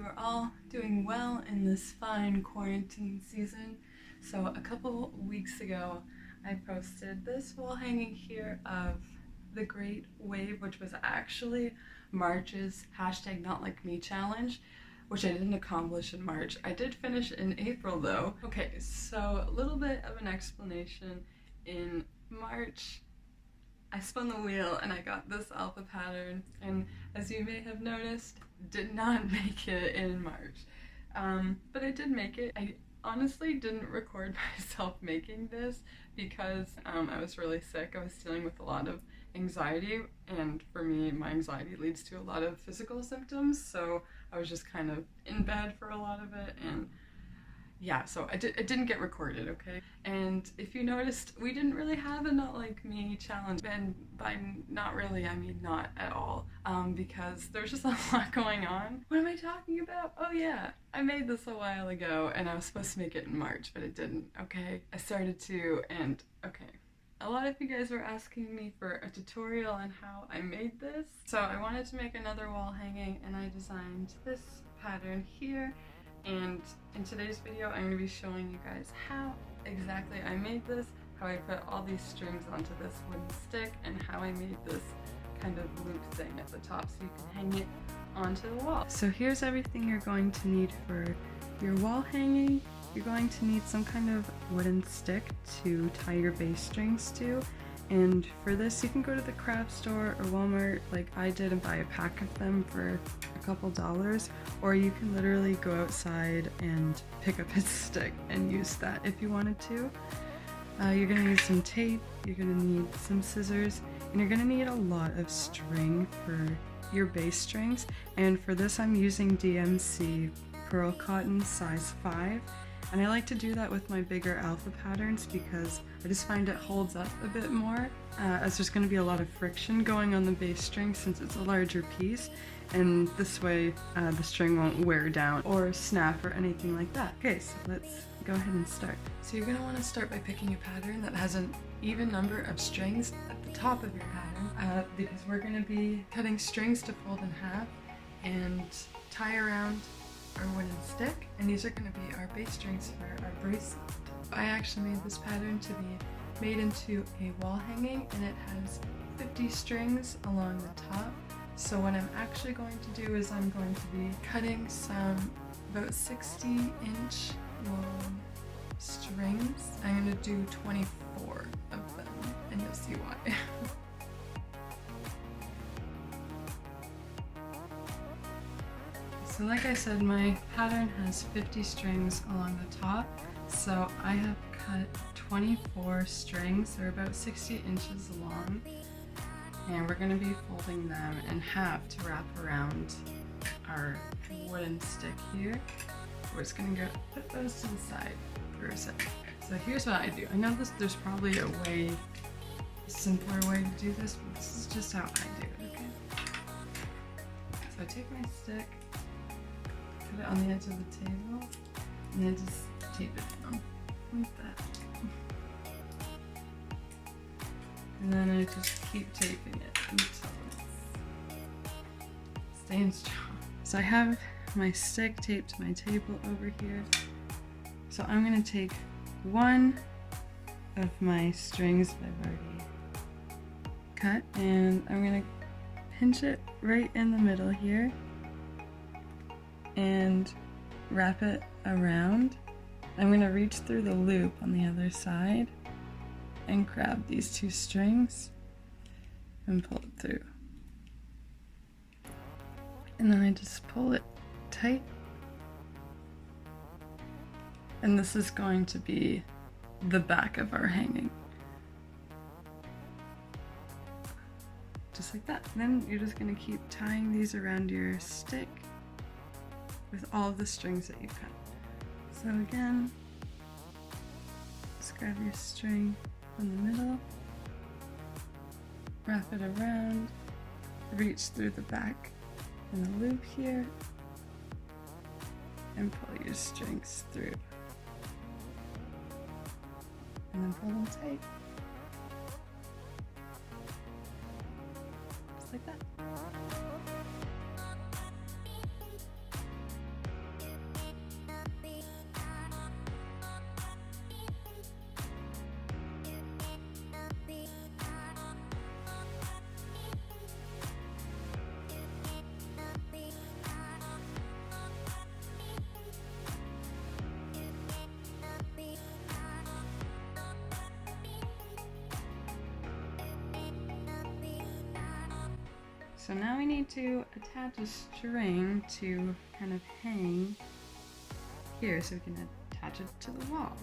are all doing well in this fine quarantine season. So a couple weeks ago, I posted this wall hanging here of the Great Wave, which was actually March's #NotLikeMe challenge, which I didn't accomplish in March. I did finish in April though. Okay, so a little bit of an explanation. In March, I spun the wheel and I got this alpha pattern, and as you may have noticed, did not make it in March. But I did make it. I honestly didn't record myself making this because I was really sick. I was dealing with a lot of anxiety, and for me, my anxiety leads to a lot of physical symptoms, so I was just kind of in bed for a lot of it, and yeah, so it didn't get recorded, okay? And if you noticed, we didn't really have a Not Like Me challenge, and by not really, I mean not at all, because there's just a lot going on. What am I talking about? Oh yeah, I made this a while ago, and I was supposed to make it in March, but it didn't, okay? I started to, and okay. A lot of you guys were asking me for a tutorial on how I made this, so I wanted to make another wall hanging, and I designed this pattern here. And in today's video, I'm going to be showing you guys how exactly I made this, how I put all these strings onto this wooden stick, and how I made this kind of loop thing at the top so you can hang it onto the wall. So here's everything you're going to need for your wall hanging. You're going to need some kind of wooden stick to tie your bass strings to. And for this, you can go to the craft store or Walmart like I did and buy a pack of them for a couple dollars, or you can literally go outside and pick up a stick and use that if you wanted to. You're going to need some tape, you're going to need some scissors, and you're going to need a lot of string for your bass strings. And for this, I'm using DMC Pearl Cotton size 5. And I like to do that with my bigger alpha patterns because I just find it holds up a bit more, as there's going to be a lot of friction going on the bass string since it's a larger piece, and this way the string won't wear down or snap or anything like that. Okay, so let's go ahead and start. So you're going to want to start by picking a pattern that has an even number of strings at the top of your pattern, because we're going to be cutting strings to fold in half and tie around our wooden stick, and these are going to be our bass strings for our bracelet. I actually made this pattern to be made into a wall hanging, and it has 50 strings along the top. So what I'm actually going to do is I'm going to be cutting some about 60-inch long strings. I'm going to do 24 of them, and you'll see why. So like I said, my pattern has 50 strings along the top, so I have cut 24 strings. They're about 60 inches long, and we're going to be folding them in half to wrap around our wooden stick here. We're just going to put those to the side for a second. So here's what I do. I know there's probably a way simpler way to do this, but this is just how I do it, okay? So I take my stick, put it on the edge of the table, and then just tape it down like that. And then I just keep taping it until it's staying strong. So I have my stick taped to my table over here. So I'm going to take one of my strings that I've already cut, and I'm going to pinch it right in the middle here and wrap it around. I'm going to reach through the loop on the other side and grab these two strings and pull it through. And then I just pull it tight. And this is going to be the back of our hanging. Just like that. And then you're just going to keep tying these around your stick with all of the strings that you cut. So again, just grab your string from the middle, wrap it around, reach through the back in the loop here, and pull your strings through. And then pull them tight. Just like that. So now we need to attach a string to kind of hang here so we can attach it to the wall.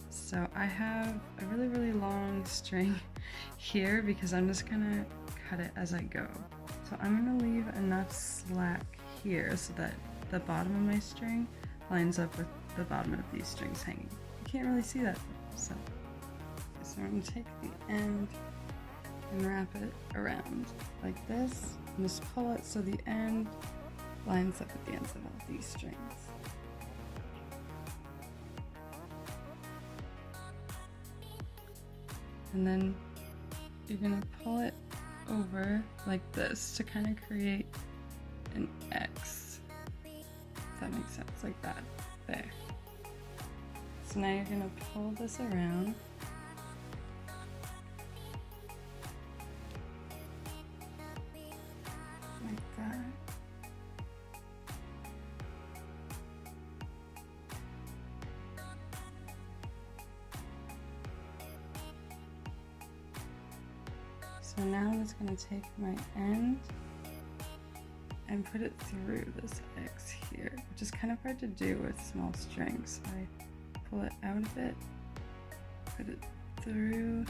So I have a really long string here because I'm just gonna cut it as I go. So I'm gonna leave enough slack here so that the bottom of my string lines up with the bottom of these strings hanging. You can't really see that, so I'm gonna take the end and wrap it around like this and just pull it so the end lines up with the ends of all these strings. And then you're gonna pull it over like this to kind of create an X, if that makes sense, like that, there. So now you're gonna pull this around like that. So now I'm just going to take my end and put it through this X here, which is kind of hard to do with small strings. So I pull it out a bit, put it through,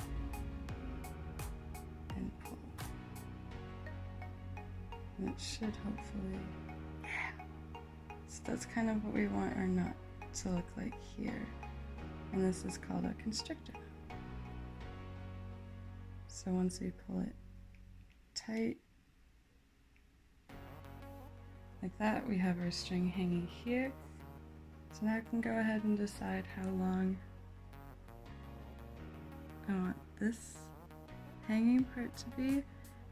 and pull. And it should hopefully, yeah. So that's kind of what we want our knot to look like here. And this is called a constrictor. So once we pull it tight, like that, we have our string hanging here. So now I can go ahead and decide how long I want this hanging part to be.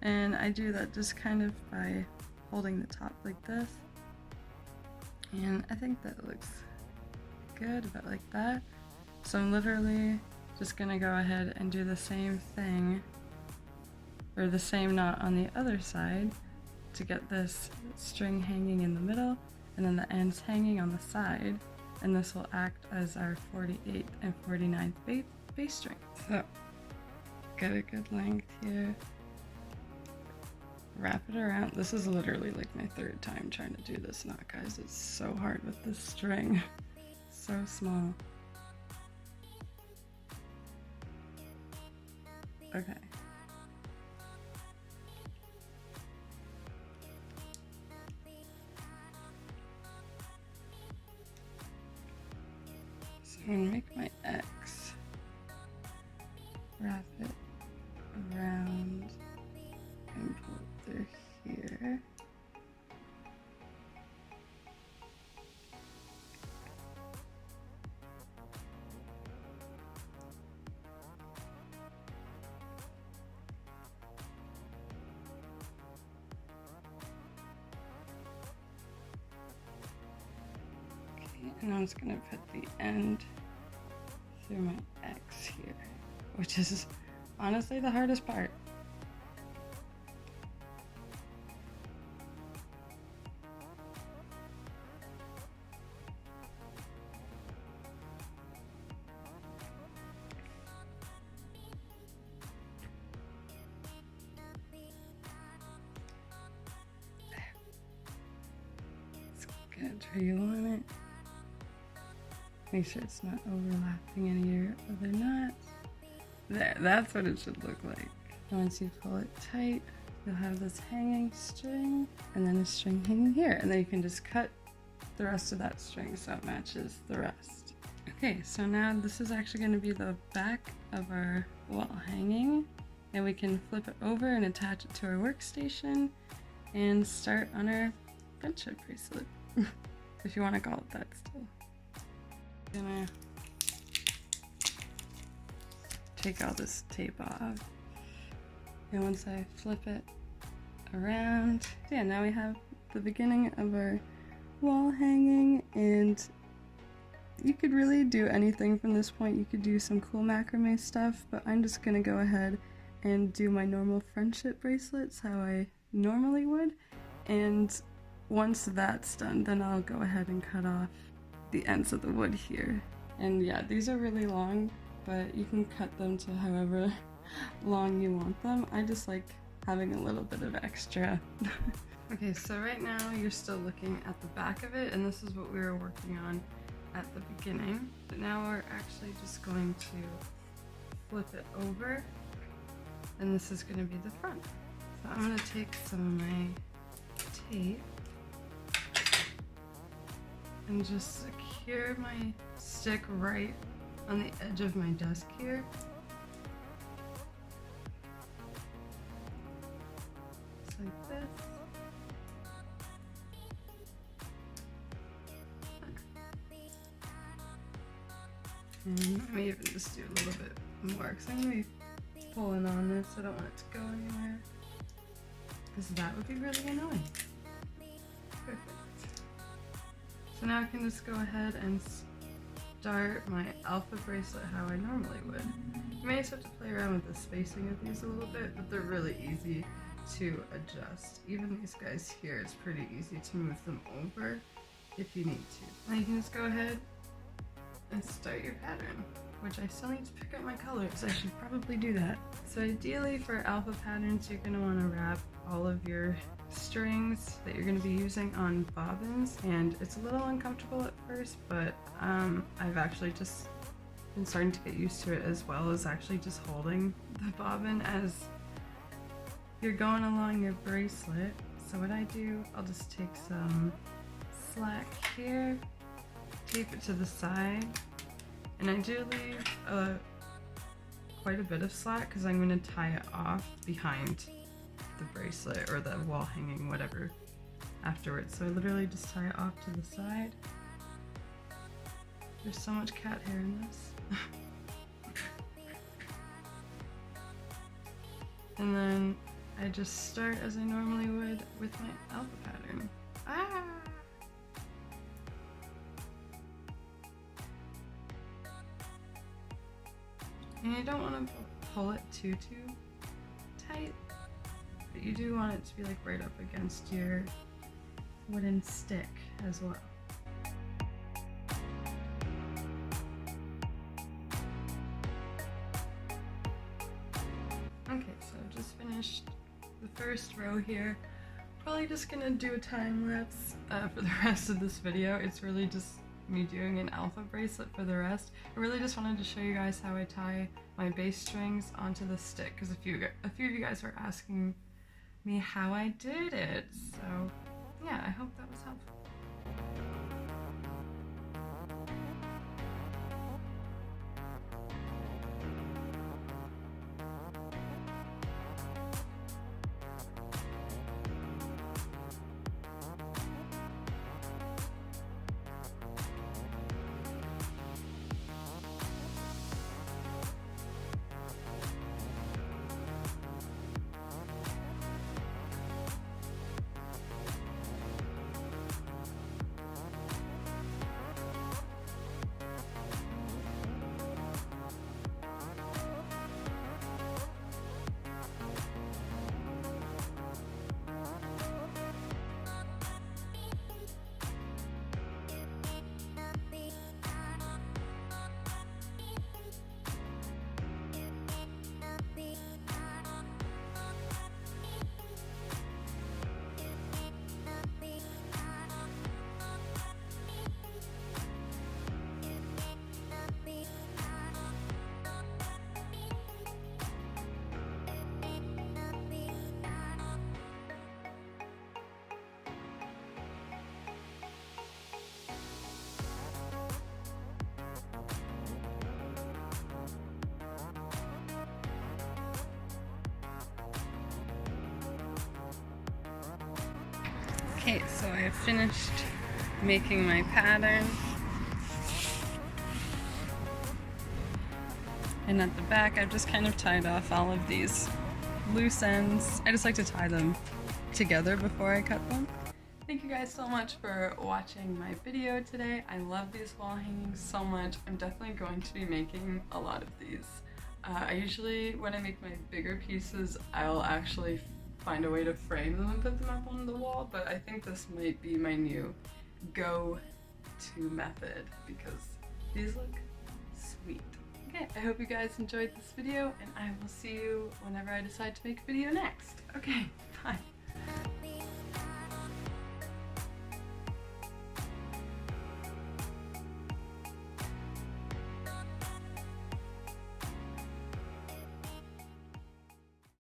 And I do that just kind of by holding the top like this. And I think that looks good, about like that. So I'm literally just gonna go ahead and do the same thing, or the same knot on the other side to get this string hanging in the middle and then the ends hanging on the side, and this will act as our 48th and 49th bass string. So get a good length here, wrap it around. This is literally like my third time trying to do this knot, guys. It's so hard with this string. So small. Okay. So I'm gonna make my X, wrap it around and pull it through here. And I'm just gonna put the end through my X here, which is honestly the hardest part. Let's get a drill on it. Make sure it's not overlapping any of your other knots. There, that's what it should look like. And once you pull it tight, you'll have this hanging string and then a string hanging here. And then you can just cut the rest of that string so it matches the rest. Okay, so now this is actually going to be the back of our wall hanging. And we can flip it over and attach it to our workstation and start on our friendship bracelet. If you want to call it that still. Gonna take all this tape off, and once I flip it around, yeah, now we have the beginning of our wall hanging. And you could really do anything from this point. You could do some cool macrame stuff, but I'm just gonna go ahead and do my normal friendship bracelets how I normally would. And once that's done, then I'll go ahead and cut off the ends of the wood here. And yeah, these are really long, but you can cut them to however long you want them. I just like having a little bit of extra. Okay, so right now you're still looking at the back of it, and this is what we were working on at the beginning. But now we're actually just going to flip it over, and this is going to be the front. So I'm going to take some of my tape and just secure my stick right on the edge of my desk here. Just like this. And I may even just do a little bit more because I'm going to be pulling on this. I don't want it to go anywhere because that would be really annoying. Perfect. So now I can just go ahead and start my alpha bracelet how I normally would. You may just have to play around with the spacing of these a little bit, but they're really easy to adjust. Even these guys here, it's pretty easy to move them over if you need to. Now you can just go ahead and start your pattern, which I still need to pick up my colors. I should probably do that. So ideally for alpha patterns, you're going to want to wrap all of your strings that you're going to be using on bobbins, and it's a little uncomfortable at first, but I've actually just been starting to get used to it, as well as actually just holding the bobbin as you're going along your bracelet. So what I do, I'll just take some slack here, tape it to the side, and I do leave quite a bit of slack because I'm going to tie it off behind the bracelet or the wall hanging, whatever, afterwards. So I literally just tie it off to the side. There's so much cat hair in this. And then I just start as I normally would with my alpha pattern. Ah! And you don't want to pull it too tight, but you do want it to be like right up against your wooden stick as well. Okay, so I've just finished the first row here. Probably just gonna do a time lapse for the rest of this video. It's really just me doing an alpha bracelet for the rest. I really just wanted to show you guys how I tie my bass strings onto the stick, because a few of you guys were asking me how I did it. So yeah, I hope that was helpful. Okay, so I have finished making my pattern. And at the back, I've just kind of tied off all of these loose ends. I just like to tie them together before I cut them. Thank you guys so much for watching my video today. I love these wall hangings so much. I'm definitely going to be making a lot of these. I usually, when I make my bigger pieces, I'll actually find a way to frame them and put them up on the wall, but I think this might be my new go-to method because these look sweet. Okay, I hope you guys enjoyed this video, and I will see you whenever I decide to make a video next. Okay, bye.